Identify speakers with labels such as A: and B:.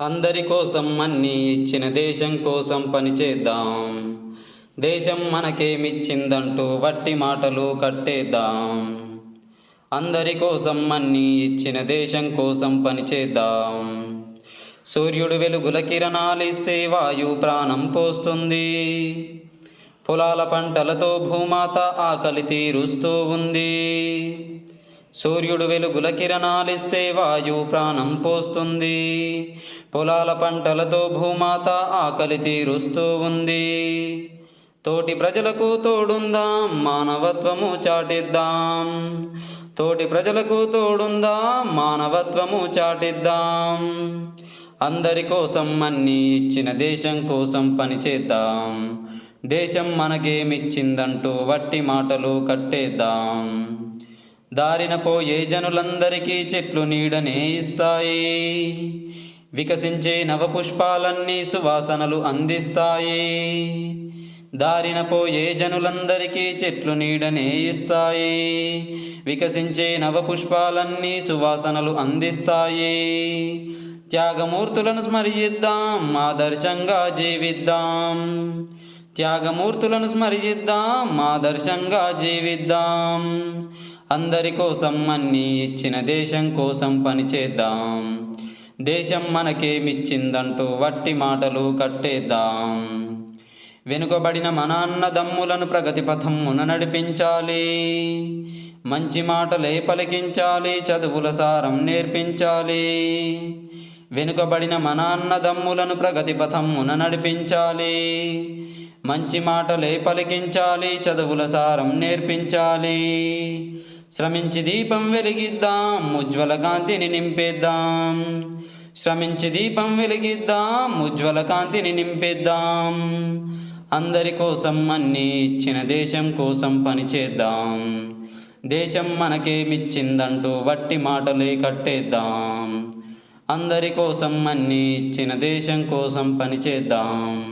A: అందరి కోసం అన్నీ ఇచ్చిన దేశం కోసం పనిచేద్దాం. దేశం మనకేమిచ్చిందంటూ వట్టి మాటలు కట్టేద్దాం. అందరి కోసం అన్నీ ఇచ్చిన దేశం కోసం పనిచేద్దాం. సూర్యుడు వెలుగుల కిరణాలిస్తే వాయు ప్రాణం పోస్తుంది. పొలాల పంటలతో భూమాత ఆకలి తీరుస్తూ ఉంది. సూర్యుడు వెలుగుల కిరణాలిస్తే వాయు ప్రాణం పోస్తుంది. పొలాల పంటలతో భూమాత ఆకలి తీరుస్తూ ఉంది. తోటి ప్రజలకు తోడుందాం, మానవత్వము చాటిద్దాం. తోటి ప్రజలకు తోడుందాం, మానవత్వము చాటిద్దాం. అందరి కోసం అన్నీ ఇచ్చిన దేశం కోసం పనిచేద్దాం. దేశం మనకేమిచ్చిందంటూ వట్టి మాటలు కట్టేద్దాం. దారిన పోయే జనులందరికీ చెట్లు నీడనే ఇస్తాయి. వికసించే నవపుష్పాలన్నీ సువాసనలు అందిస్తాయి. దారిన పోయే జనులందరికీ చెట్లు నీడనే ఇస్తాయి. వికసించే నవపుష్పాలన్నీ సువాసనలు అందిస్తాయి. త్యాగమూర్తులను స్మరిద్దాం, ఆదర్శంగా జీవిద్దాం. త్యాగమూర్తులను స్మరిద్దాం, ఆదర్శంగా జీవిద్దాం. అందరి కోసం అన్నీ ఇచ్చిన దేశం కోసం పనిచేద్దాం. దేశం మనకేమిచ్చిందంటూ వట్టి మాటలు కట్టేద్దాం. వెనుకబడిన మన అన్నదమ్ములను ప్రగతి పథమున నడిపించాలి. మంచి మాటలే పలికించాలి, చదువుల సారం నేర్పించాలి. వెనుకబడిన మన అన్నదమ్ములను ప్రగతి పథమున నడిపించాలి. మంచి మాటలే పలికించాలి, చదువుల సారం నేర్పించాలి. శ్రమించి దీపం వెలిగిద్దాం, ఉజ్వల కాంతిని నింపేద్దాం. శ్రమించి దీపం వెలిగిద్దాం, ఉజ్వల కాంతిని నింపేద్దాం. అందరి కోసం అన్నీ ఇచ్చిన దేశం కోసం పనిచేద్దాం. దేశం మనకేమిచ్చిందంటూ వట్టి మాటలే కట్టేద్దాం. అందరి కోసం అన్నీ ఇచ్చిన దేశం కోసం పనిచేద్దాం.